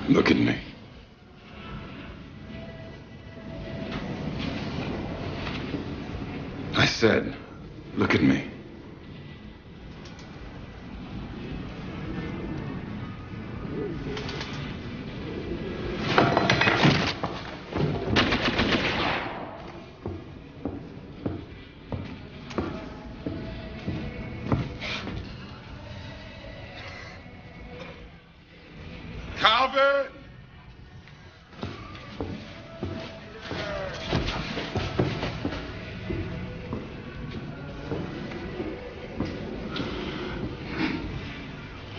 Look at me. I said, look at me. Calvin!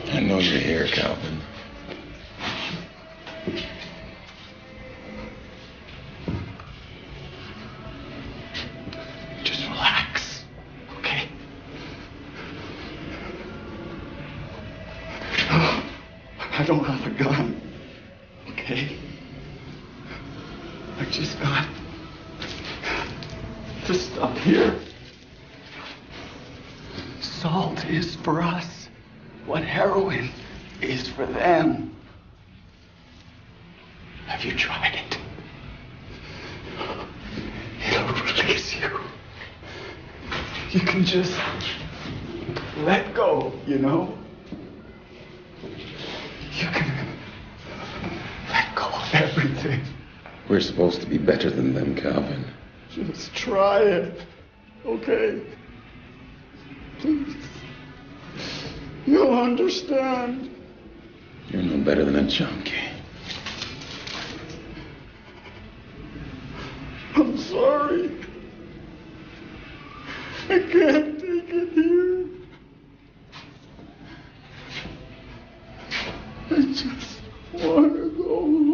I know you're here, Calvin. Just relax, okay? I don't have a gun, okay? I just got to stop here. Salt is for us what heroin is for them. Have you tried it? It'll release you. You can just let go, you know? You can let go of everything. We're supposed to be better than them, Calvin. Just try it, okay? Please. You'll understand. You're no better than a junkie. I'm sorry. I can't take it here. I just want to go home.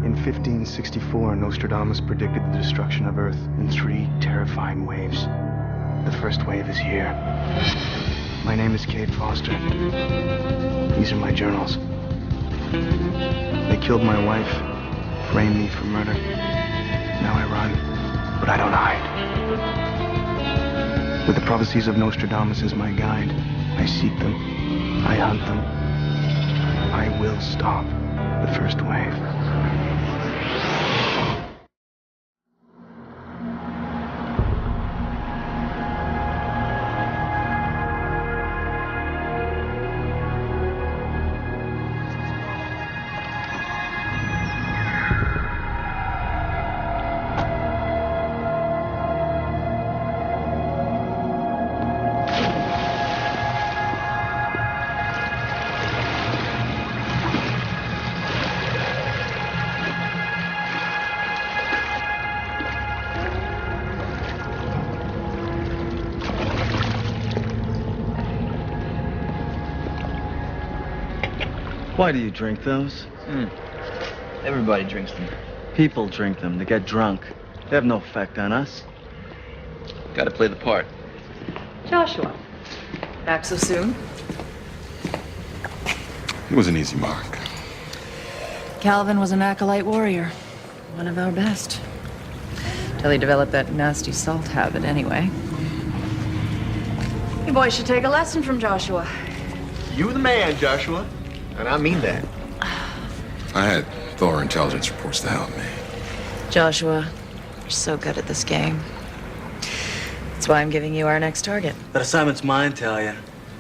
In 1564, Nostradamus predicted the destruction of Earth in 3 terrifying waves. The first wave is here. My name is Cade Foster. These are my journals. They killed my wife, framed me for murder. Now I run, but I don't hide. With the prophecies of Nostradamus as my guide, I seek them, I hunt them. I will stop the first wave. Why do you drink those? Everybody drinks them. People drink them. They get drunk. They have no effect on us. Gotta play the part. Joshua, back so soon? It was an easy mark. Calvin was an acolyte warrior. One of our best. Till he developed that nasty salt habit anyway. You boys should take a lesson from Joshua. You the man, Joshua. And I mean that. I had thorough intelligence reports to help me. Joshua, you're so good at this game. That's why I'm giving you our next target. That assignment's mine, Talia.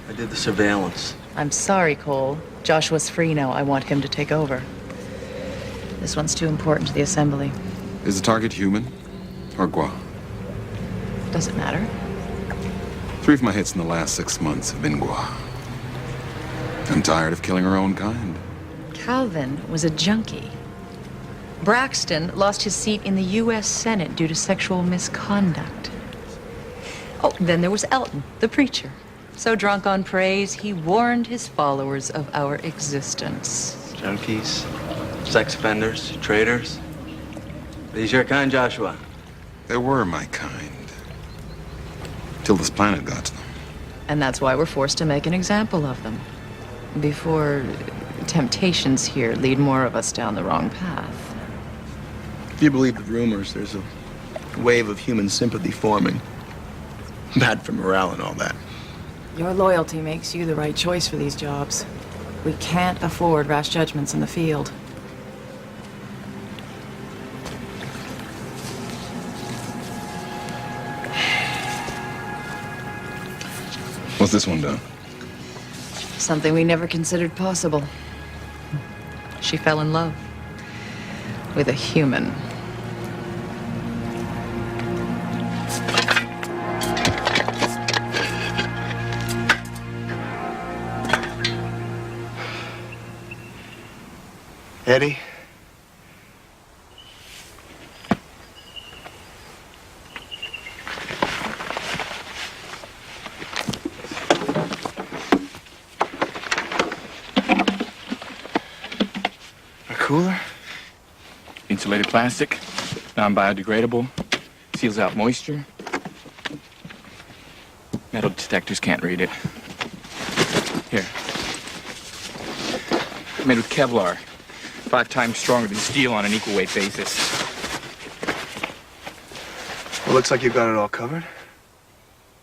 I did the surveillance. I'm sorry, Cole. Joshua's free now. I want him to take over. This one's too important to the assembly. Is the target human or Gua? Does it matter? 3 of my hits in the last 6 months have been Gua. I'm tired of killing our own kind. Calvin was a junkie. Braxton lost his seat in the U.S. Senate due to sexual misconduct. Oh, then there was Elton, the preacher. So drunk on praise, he warned his followers of our existence. Junkies, sex offenders, traitors. These your kind, Joshua? They were my kind. Till this planet got to them. And that's why we're forced to make an example of them. Before temptations here lead more of us down the wrong path. If you believe the rumors, there's a wave of human sympathy forming. Bad for morale and all that. Your loyalty makes you the right choice for these jobs. We can't afford rash judgments in the field. What's this one done? Something we never considered possible. She fell in love with a human. Eddie? A cooler? Insulated plastic, non-biodegradable, seals out moisture. Metal detectors can't read it. Here. Made with Kevlar. 5 times stronger than steel on an equal weight basis. Well, looks like you got it all covered.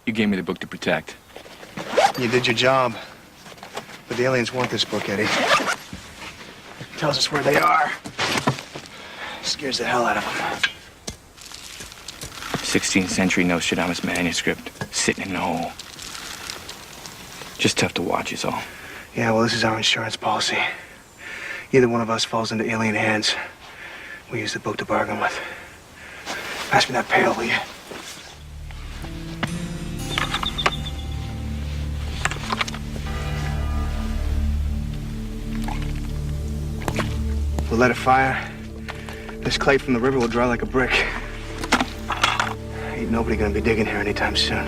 You gave me the book to protect. You did your job. But the aliens want this book, Eddie. Tells us where they are. Scares the hell out of them. 16th century Nostradamus manuscript, sitting in the hole. Just tough to watch is all. Yeah, well, this is our insurance policy. Either one of us falls into alien hands, we use the book to bargain with. Pass me that pail, will you? We'll let it fire. This clay from the river will dry like a brick. Ain't nobody gonna be digging here anytime soon.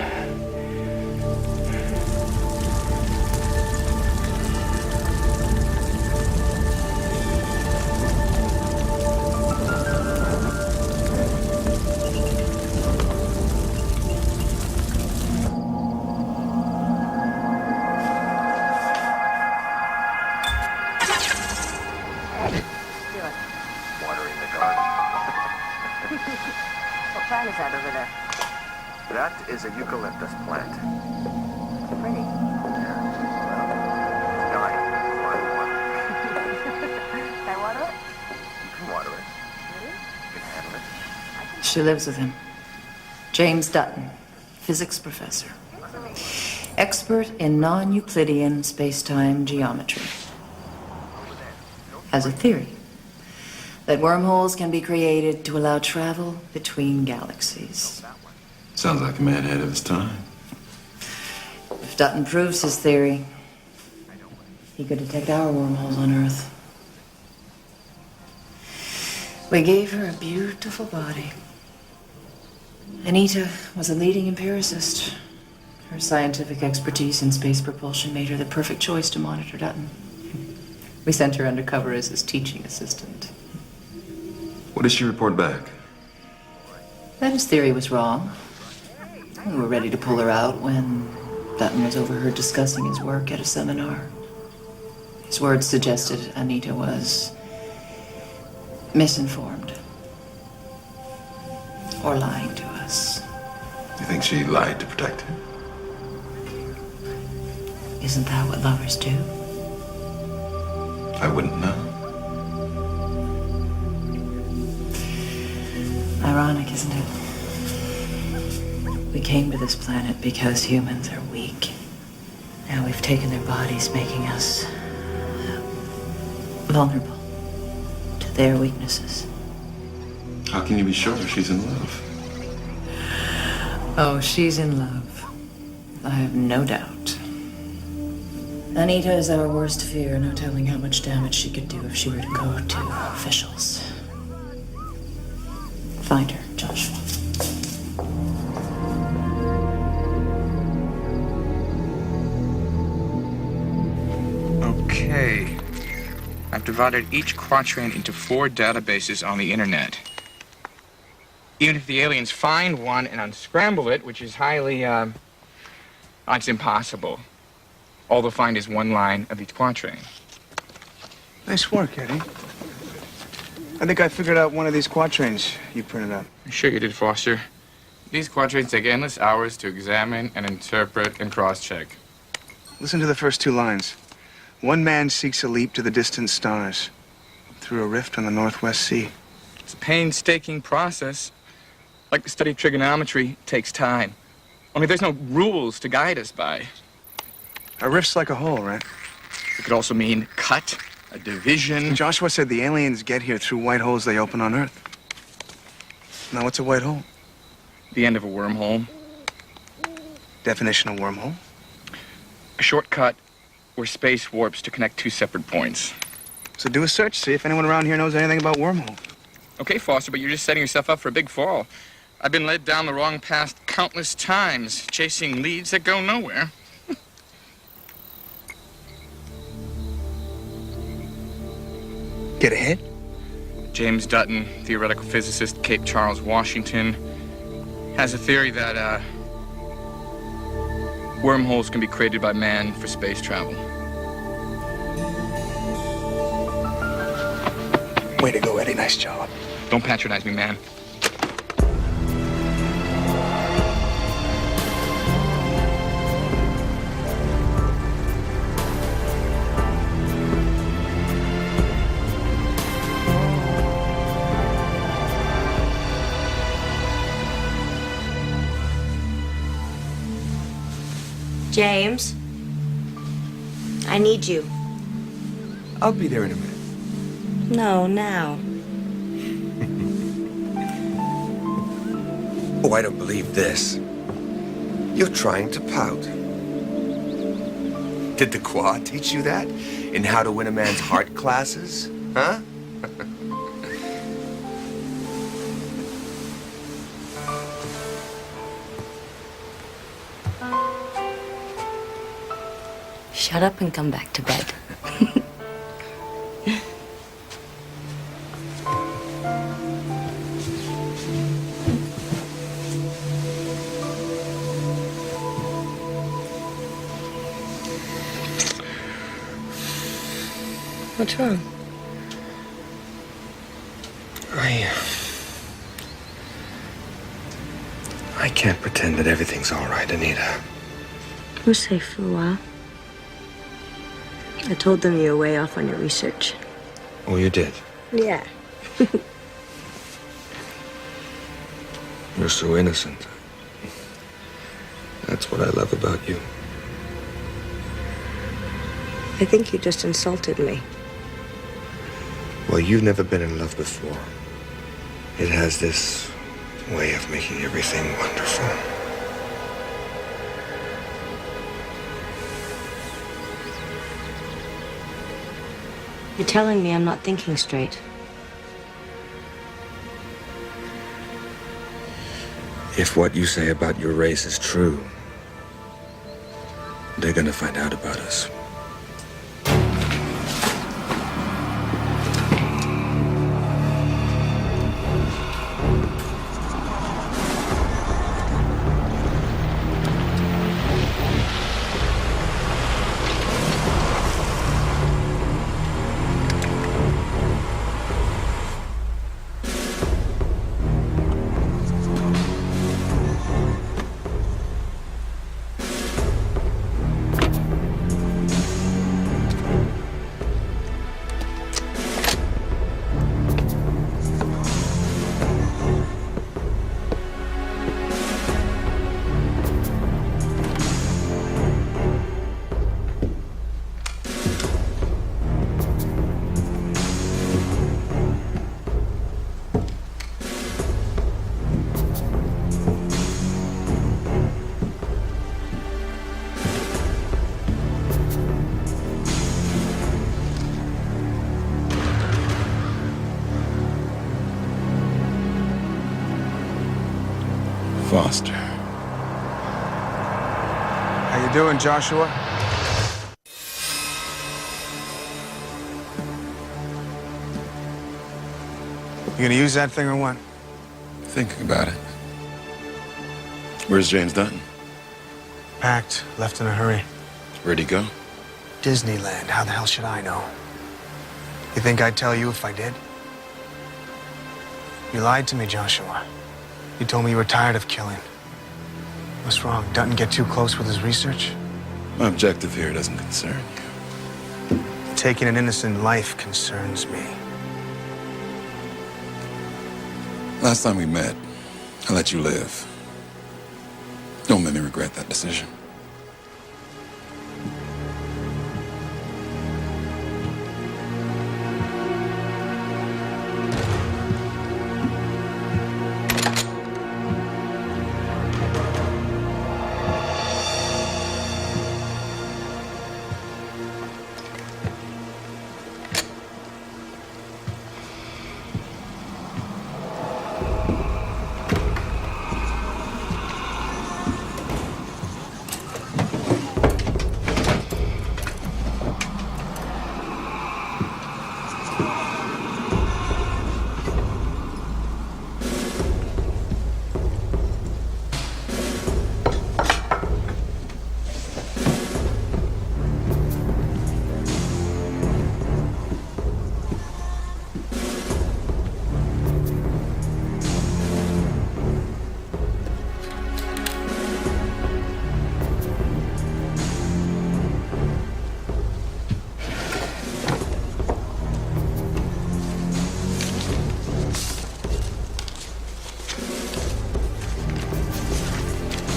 What plant is that over there? That is a eucalyptus plant. Pretty. Yeah. Well, dying. Can I water it? You can water it. Really? You can handle it. She lives with him. James Dutton, physics professor. Expert in non-Euclidean space-time geometry. Has a theory that wormholes can be created to allow travel between galaxies. Sounds like a man ahead of his time. If Dutton proves his theory, he could detect our wormholes on Earth. We gave her a beautiful body. Anita was a leading empiricist. Her scientific expertise in space propulsion made her the perfect choice to monitor Dutton. We sent her undercover as his teaching assistant. What did she report back? That his theory was wrong. We were ready to pull her out when Dutton was overheard discussing his work at a seminar. His words suggested Anita was misinformed. Or lying to us. You think she lied to protect him? Isn't that what lovers do? I wouldn't know. Ironic, isn't it? We came to this planet because humans are weak. Now we've taken their bodies, making us vulnerable to their weaknesses. How can you be sure she's in love? Oh, she's in love. I have no doubt. Anita is our worst fear, no telling how much damage she could do if she were to go to officials. Find her, Joshua. Okay. I've divided each quatrain into 4 databases on the internet. Even if the aliens find one and unscramble it, which is highly, it's impossible. All they'll find is one line of each quatrain. Nice work, Eddie. I think I figured out one of these quatrains you printed out. I'm sure you did, Foster. These quatrains take endless hours to examine and interpret and cross-check. Listen to the first two lines. One man seeks a leap to the distant stars through a rift on the Northwest Sea. It's a painstaking process. Like the study of trigonometry, takes time. Only there's no rules to guide us by. A rift's like a hole, right? It could also mean cut, a division. Joshua said the aliens get here through white holes they open on Earth. Now, what's a white hole? The end of a wormhole. Definition of wormhole? A shortcut where space warps to connect two separate points. So do a search, see if anyone around here knows anything about wormholes. Okay, Foster, but you're just setting yourself up for a big fall. I've been led down the wrong path countless times, chasing leads that go nowhere. Get ahead? James Dutton, theoretical physicist, Cape Charles, Washington, has a theory that wormholes can be created by man for space travel. Way to go, Eddie. Nice job. Don't patronize me, man. James, I need you. I'll be there in a minute. No, now. Oh, I don't believe this. You're trying to pout. Did the quad teach you that? In how to win a man's heart classes? Huh? Shut up and come back to bed. What's wrong? I can't pretend that everything's all right, Anita. We're safe for a while. I told them you were way off on your research. Oh, you did? Yeah. You're so innocent. That's what I love about you. I think you just insulted me. Well, you've never been in love before. It has this way of making everything wonderful. You're telling me I'm not thinking straight. If what you say about your race is true, they're gonna find out about us. Foster. How you doing, Joshua? You gonna use that thing or what? thinking about it. Where's James Dutton? Packed, left in a hurry. Where'd he go? Disneyland. How the hell should I know? You think I'd tell you if I did? You lied to me, Joshua. You told me you were tired of killing. What's wrong? Dutton get too close with his research? My objective here doesn't concern you. Taking an innocent life concerns me. Last time we met, I let you live. Don't make me regret that decision.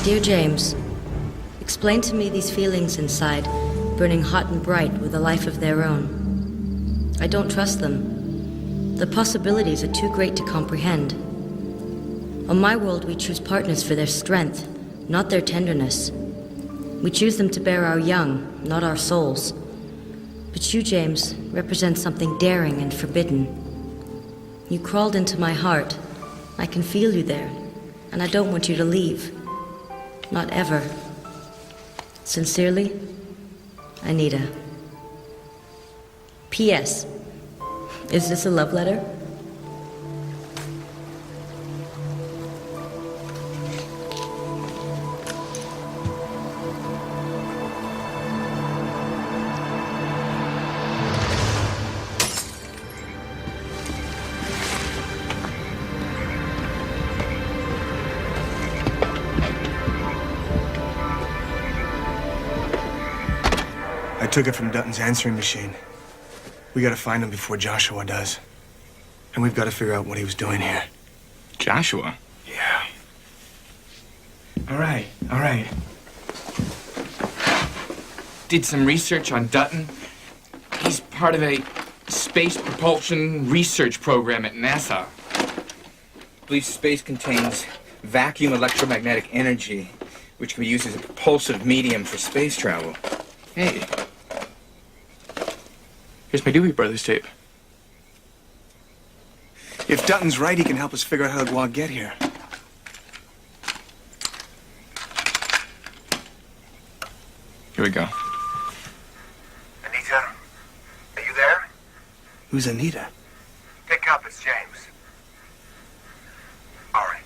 Dear James, explain to me these feelings inside, burning hot and bright with a life of their own. I don't trust them. The possibilities are too great to comprehend. On my world, we choose partners for their strength, not their tenderness. We choose them to bear our young, not our souls. But you, James, represent something daring and forbidden. You crawled into my heart. I can feel you there, and I don't want you to leave. Not ever. Sincerely, Anita. P.S. Is this a love letter? I took it from Dutton's answering machine. We gotta find him before Joshua does. And we've gotta figure out what he was doing here. Joshua? Yeah. All right. Did some research on Dutton. He's part of a space propulsion research program at NASA. I believe space contains vacuum electromagnetic energy, which can be used as a propulsive medium for space travel. Hey. Here's my Doobie Brothers tape. If Dutton's right, he can help us figure out how the Guag get here. Here we go. Anita, are you there? Who's Anita? Pick up, it's James. All right.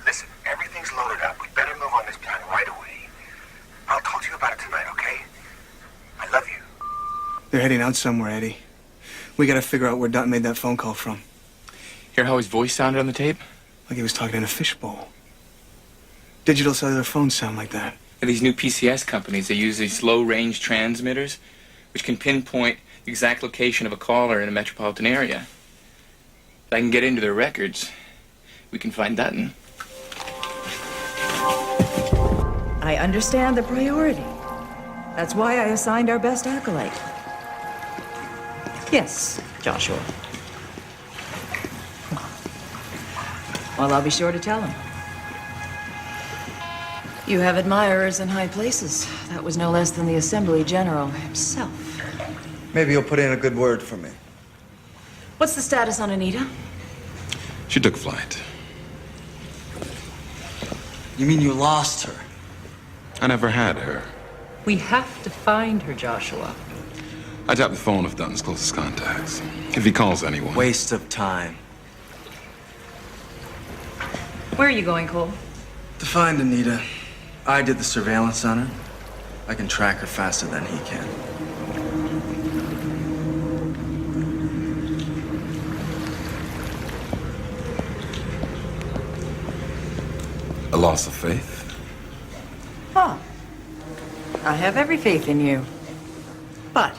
Listen, everything's loaded up. We better move on this plan right away. I'll talk to you about it tonight, okay? I love you. They're heading out somewhere, Eddie. We gotta figure out where Dutton made that phone call from. Hear how his voice sounded on the tape? Like he was talking in a fishbowl. Digital cellular phones sound like that. And these new PCS companies, they use these low-range transmitters, which can pinpoint the exact location of a caller in a metropolitan area. If I can get into their records, we can find Dutton. I understand the priority. That's why I assigned our best acolyte. Yes, Joshua. Well, I'll be sure to tell him. You have admirers in high places. That was no less than the Assembly General himself. Maybe you'll put in a good word for me. What's the status on Anita? She took flight. You mean you lost her? I never had her. We have to find her, Joshua. I tapped the phone of Dutton's closest contacts. If he calls anyone... Waste of time. Where are you going, Cole? To find Anita. I did the surveillance on her. I can track her faster than he can. A loss of faith? Huh. I have every faith in you. But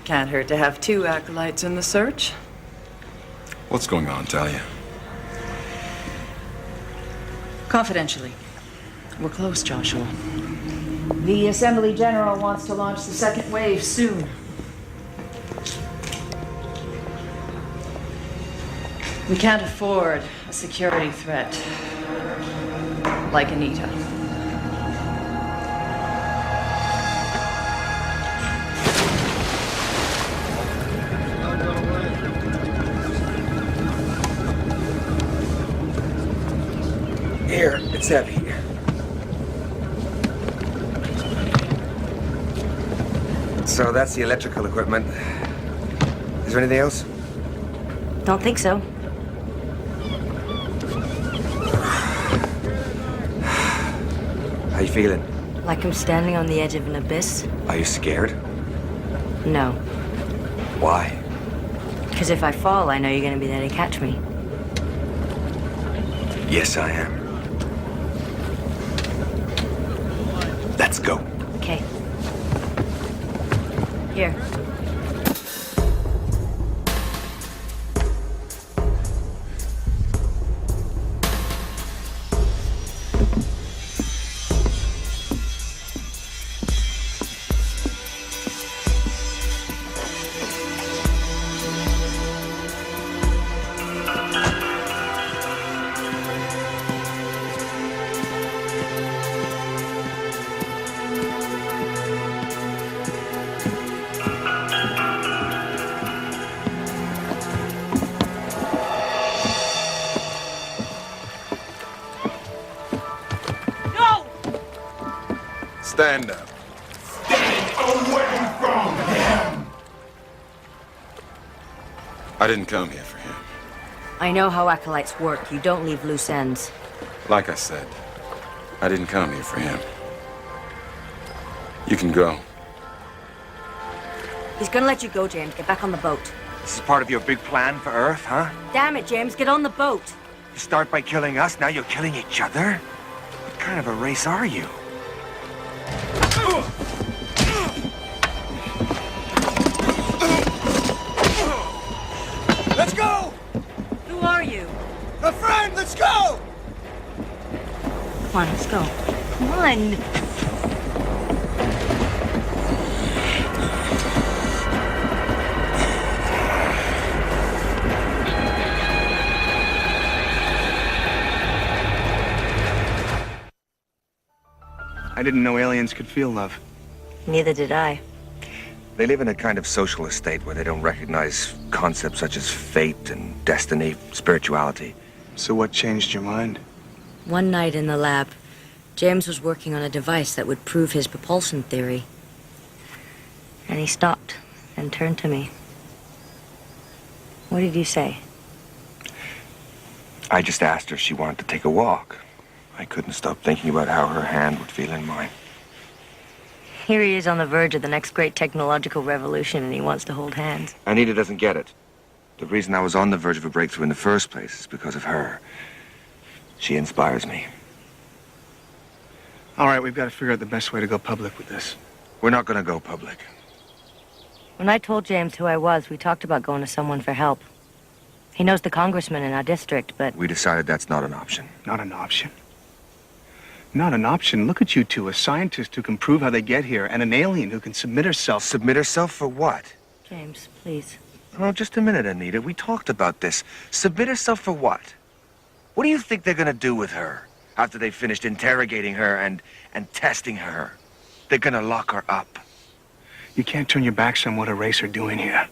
can't hurt to have two acolytes in the search. What's going on, Talia? Confidentially. We're close, Joshua. The Assembly General wants to launch the second wave soon. We can't afford a security threat like Anita. Here, it's heavy. So that's the electrical equipment. Is there anything else? Don't think so. How you feeling? Like I'm standing on the edge of an abyss? Are you scared? No. Why? Because if I fall, I know you're going to be there to catch me. Yes, I am. Let's go. Okay. Here. Stand up. Stay away from him! I didn't come here for him. I know how acolytes work. You don't leave loose ends. Like I said, I didn't come here for him. You can go. He's gonna let you go, James. Get back on the boat. This is part of your big plan for Earth, huh? Damn it, James. Get on the boat. You start by killing us, now you're killing each other? What kind of a race are you? Let's go! Who are you? A friend, let's go! Come on, let's go. Come on. I didn't know aliens could feel love. Neither did I. They live in a kind of socialist state where they don't recognize concepts such as fate and destiny, spirituality. So what changed your mind? One night in the lab, James was working on a device that would prove his propulsion theory. And he stopped and turned to me. What did you say? I just asked her if she wanted to take a walk. I couldn't stop thinking about how her hand would feel in mine. Here he is on the verge of the next great technological revolution, and he wants to hold hands. Anita doesn't get it. The reason I was on the verge of a breakthrough in the first place is because of her. She inspires me. All right, we've got to figure out the best way to go public with this. We're not going to go public. When I told James who I was, we talked about going to someone for help. He knows the congressman in our district, but... We decided that's not an option. Not an option? Not an option? Look at you two, a scientist who can prove how they get here, and an alien who can submit herself... Submit herself for what? James, please. Oh, just a minute, Anita. We talked about this. Submit herself for what? What do you think they're going to do with her after they've finished interrogating her and testing her? They're going to lock her up. You can't turn your backs on what a race are doing here.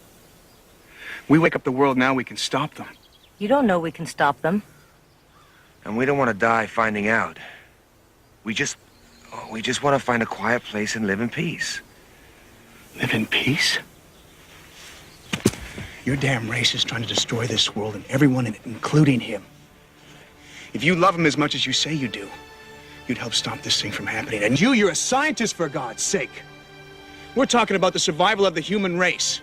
We wake up the world now, we can stop them. You don't know we can stop them. And we don't want to die finding out. We just want to find a quiet place and live in peace. Live in peace? Your damn race is trying to destroy this world and everyone in it, including him. If you love him as much as you say you do, you'd help stop this thing from happening. And you're a scientist, for God's sake. We're talking about the survival of the human race.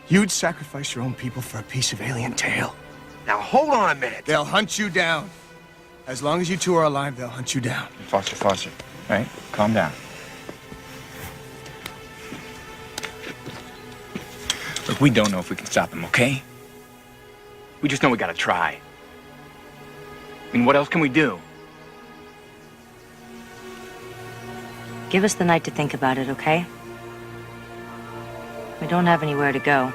You'd sacrifice your own people for a piece of alien tail. Now, hold on a minute. They'll hunt you down. As long as you two are alive, they'll hunt you down. Foster, right? Calm down. Look, we don't know if we can stop them, okay? We just know we gotta try. I mean, what else can we do? Give us the night to think about it, okay? We don't have anywhere to go.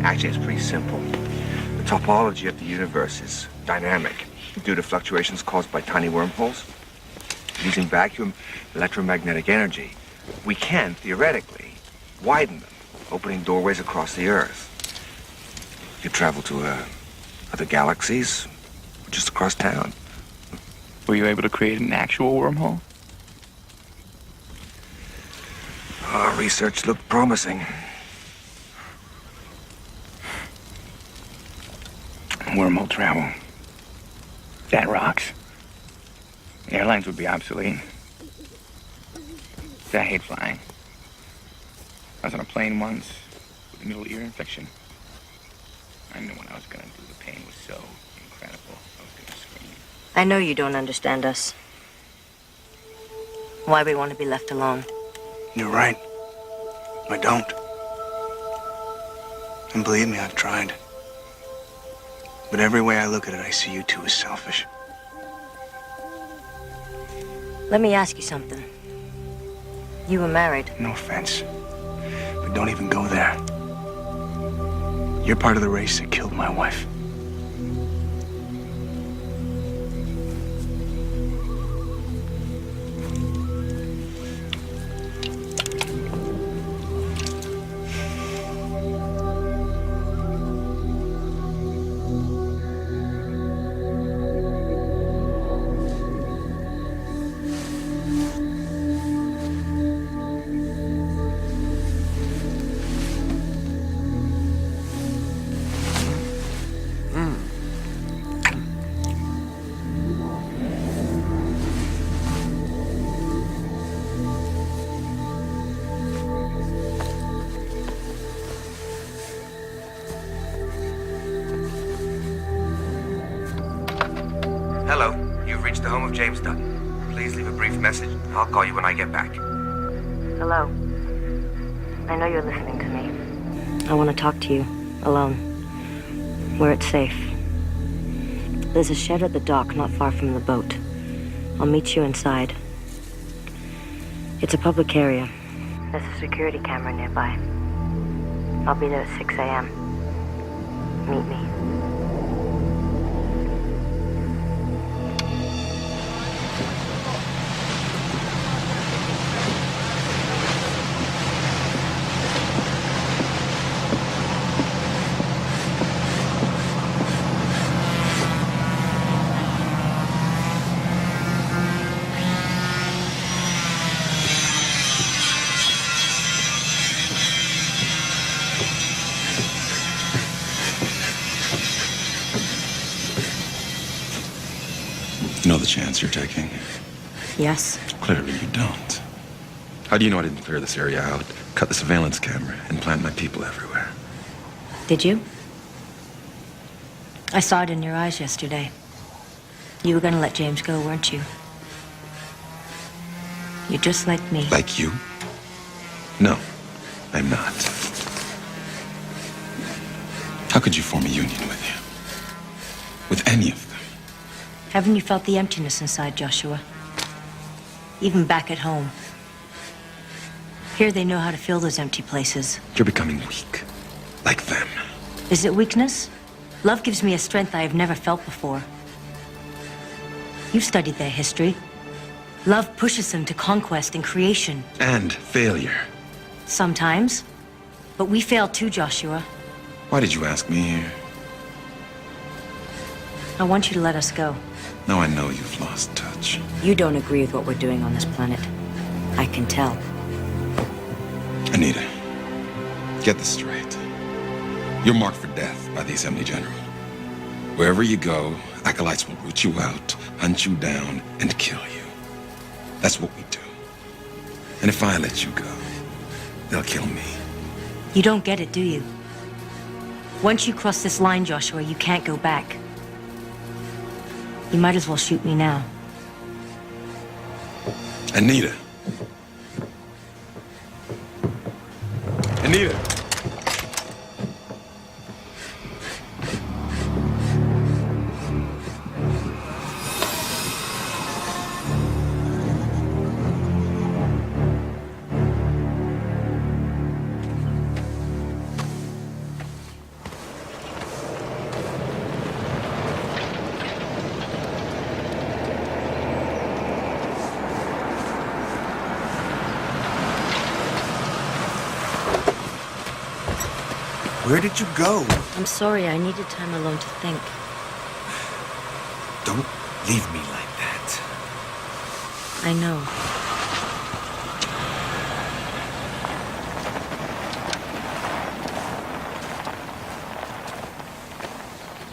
Actually, it's pretty simple. The topology of the universe is dynamic due to fluctuations caused by tiny wormholes. Using vacuum electromagnetic energy, we can, theoretically, widen them, opening doorways across the Earth. You travel to other galaxies, just across town. Were you able to create an actual wormhole? Our research looked promising. Wormhole travel. That rocks. Airlines would be obsolete. I hate flying. I was on a plane once with a middle ear infection. I knew what I was gonna do. The pain was so incredible. I was gonna scream. I know you don't understand us. Why we want to be left alone. You're right. I don't. And believe me, I've tried. But every way I look at it, I see you two as selfish. Let me ask you something. You were married. No offense, but don't even go there. You're part of the race that killed my wife. Hello, you've reached the home of James Dutton. Please leave a brief message. I'll call you when I get back. Hello. I know you're listening to me. I want to talk to you, alone, where it's safe. There's a shed at the dock not far from the boat. I'll meet you inside. It's a public area. There's a security camera nearby. I'll be there at 6 a.m. Meet me. You know the chance you're taking? Yes. Clearly you don't. How do you know I didn't clear this area out, cut the surveillance camera, and plant my people everywhere? Did you? I saw it in your eyes yesterday. You were gonna let James go, weren't you? You're just like me. Like you? No, I'm not. How could you form a union with him? With any of them? Haven't you felt the emptiness inside, Joshua? Even back at home. Here they know how to fill those empty places. You're becoming weak. Like them. Is it weakness? Love gives me a strength I have never felt before. You've studied their history. Love pushes them to conquest and creation. And failure. Sometimes. But we fail too, Joshua. Why did you ask me here? I want you to let us go. Now I know you've lost touch. You don't agree with what we're doing on this planet. I can tell. Anita, get this straight. You're marked for death by the Assembly General. Wherever you go, acolytes will root you out, hunt you down, and kill you. That's what we do. And if I let you go, they'll kill me. You don't get it, do you? Once you cross this line, Joshua, you can't go back. You might as well shoot me now. Anita. Anita. Where did you go? I'm sorry, I needed time alone to think. Don't leave me like that. I know.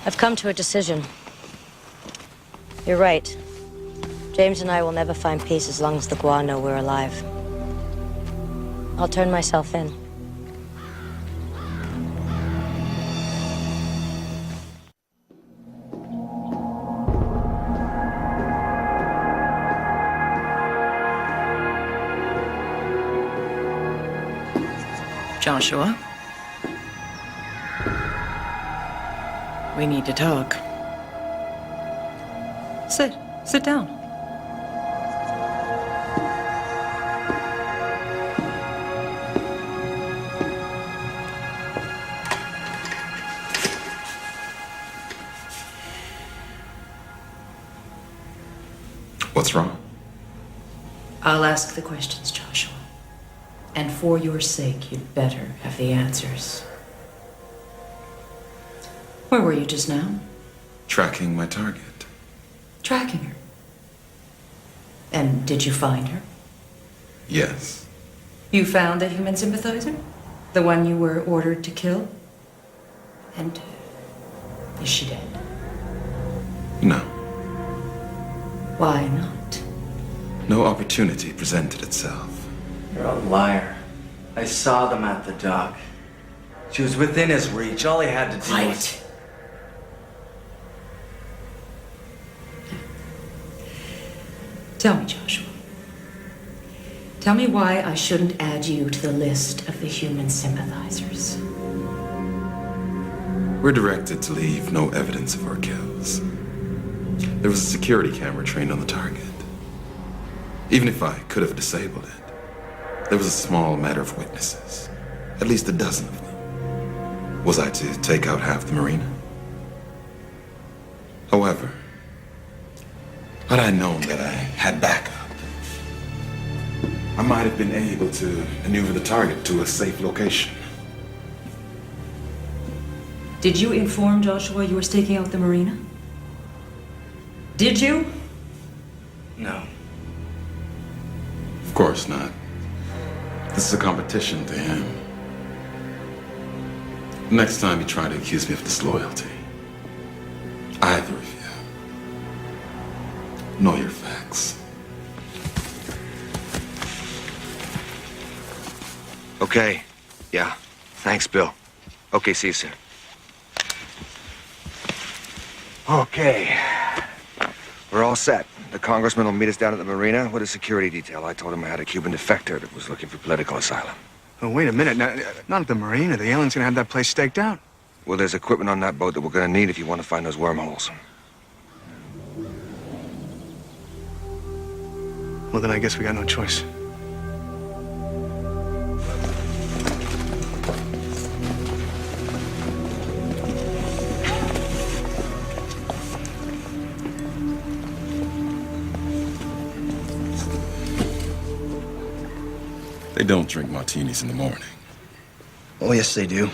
I've come to a decision. You're right. James and I will never find peace as long as the Gua know we're alive. I'll turn myself in. Joshua? We need to talk. Sit down. What's wrong? I'll ask the questions, Joshua. And for your sake, you'd better have the answers. Where were you just now? Tracking my target. Tracking her. And did you find her? Yes. You found the human sympathizer? The one you were ordered to kill? And is she dead? No. Why not? No opportunity presented itself. You're a liar. I saw them at the dock. She was within his reach. All he had to do was... Tell me, Joshua. Tell me why I shouldn't add you to the list of the human sympathizers. We're directed to leave no evidence of our kills. There was a security camera trained on the target. Even if I could have disabled it, there was a small matter of witnesses. At least a dozen of them. Was I to take out half the marina? However, had I known that I had backup, I might have been able to maneuver the target to a safe location. Did you inform Joshua you were staking out the marina? Did you? No. Of course not. This is a competition to him. Next time you try to accuse me of disloyalty, either of you, know your facts. Okay. Yeah. Thanks, Bill. Okay, see you soon. Okay. We're all set. The congressman will meet us down at the marina with a security detail. I told him I had a Cuban defector that was looking for political asylum. Oh, wait a minute. Not at the marina. The alien's gonna have that place staked out. Well, there's equipment on that boat that we're gonna need if you want to find those wormholes. Well, then I guess we got no choice. They don't drink martinis in the morning. Oh, yes, they do.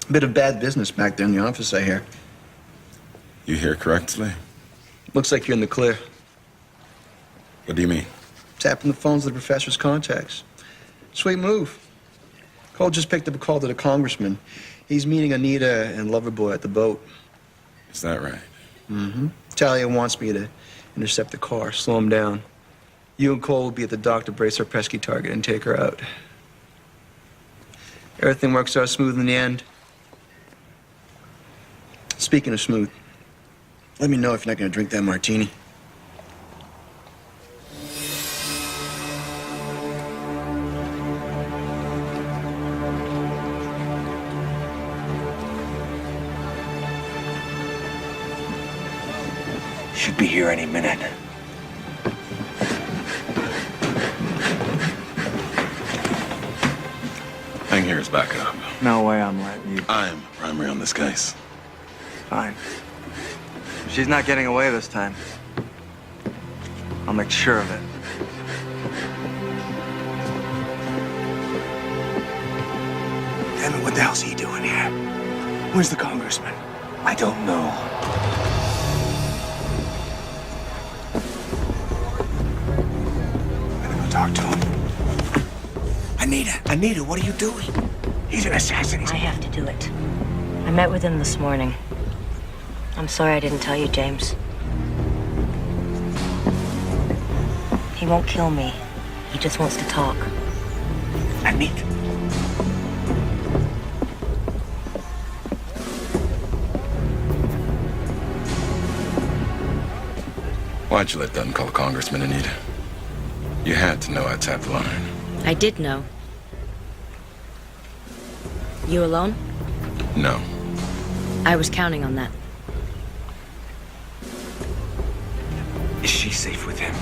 Bit of bad business back there in the office, I hear. You hear correctly? Looks like you're in the clear. What do you mean? Tapping the phones of the professor's contacts. Sweet move. Cole just picked up a call to the congressman. He's meeting Anita and Loverboy at the boat. Is that right? Mm-hmm. Talia wants me to intercept the car, slow him down. You and Cole will be at the dock to brace our pesky target and take her out. Everything works out smooth in the end. Speaking of smooth, let me know if you're not going to drink that martini. Should be here any minute. Hang here as backup. No way I'm letting you. I'm primary on this case. Fine. She's not getting away this time. I'll make sure of it. Damn it, what the hell's he doing here? Where's the congressman? I don't know. I'm gonna go talk to him. Anita, what are you doing? He's an assassin. I have to do it. I met with him this morning. I'm sorry I didn't tell you, James. He won't kill me. He just wants to talk. Anita. Why'd you let Dutton call a congressman, Anita? You had to know I tapped the line. I did know. You alone? No. I was counting on that. Is she safe with him?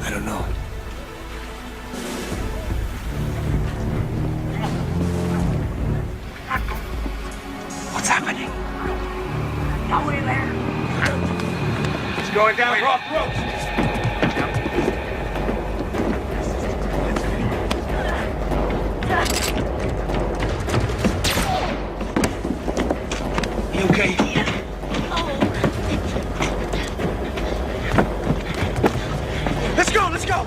I don't know. What's happening? Nobody there. He's going down rough ropes. You okay? Let's go, let's go!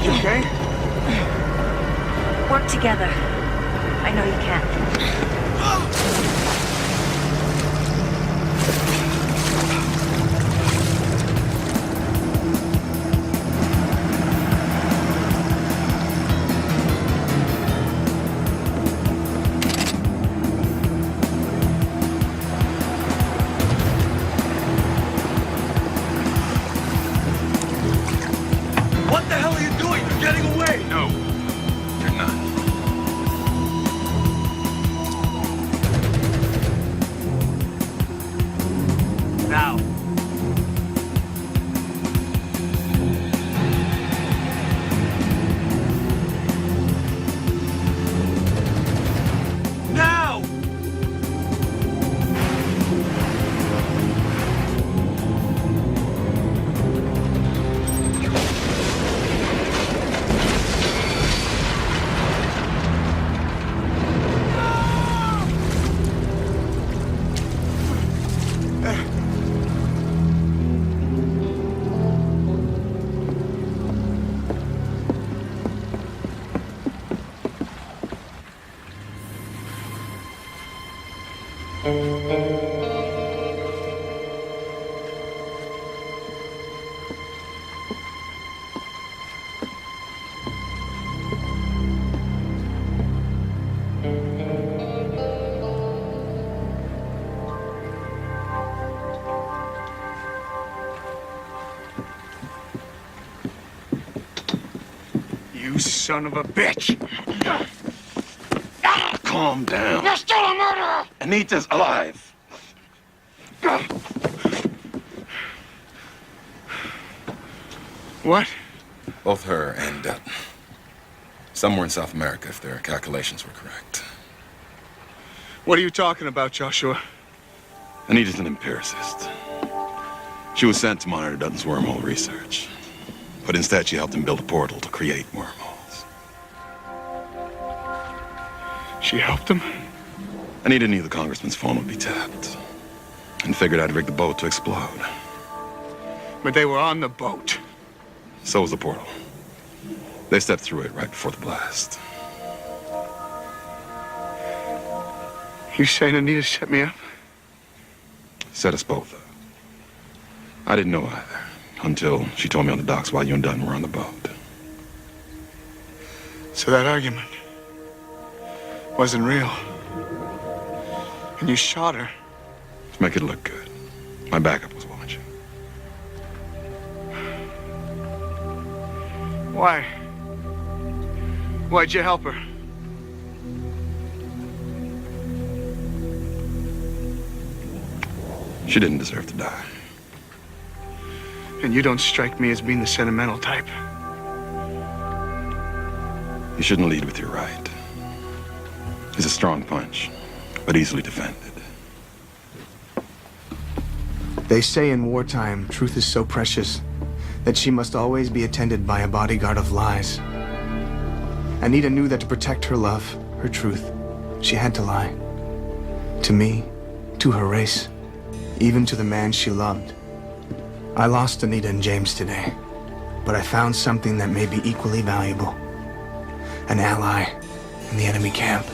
You okay? Work together. I know you can. What the hell are you doing? You're getting away! No, you're not. You son of a bitch! Calm down. You're still a murderer! Anita's alive. What? Both her and Dutton. Somewhere in South America, if their calculations were correct. What are you talking about, Joshua? Anita's an empiricist. She was sent to monitor Dutton's wormhole research. But instead, she helped him build a portal to create wormholes. She helped him? Anita knew the congressman's phone would be tapped. And figured I'd rig the boat to explode. But they were on the boat. So was the portal. They stepped through it right before the blast. You saying Anita set me up? Set us both up. I didn't know either, until she told me on the docks while you and Dutton were on the boat. So that argument wasn't real. And you shot her. To make it look good. My backup was watching. Why? Why'd you help her? She didn't deserve to die. And you don't strike me as being the sentimental type. You shouldn't lead with your right. It's a strong punch, but easily defended. They say in wartime, truth is so precious that she must always be attended by a bodyguard of lies. Anita knew that to protect her love, her truth, she had to lie. To me, to her race, even to the man she loved. I lost Anita and James today, but I found something that may be equally valuable. An ally in the enemy camp.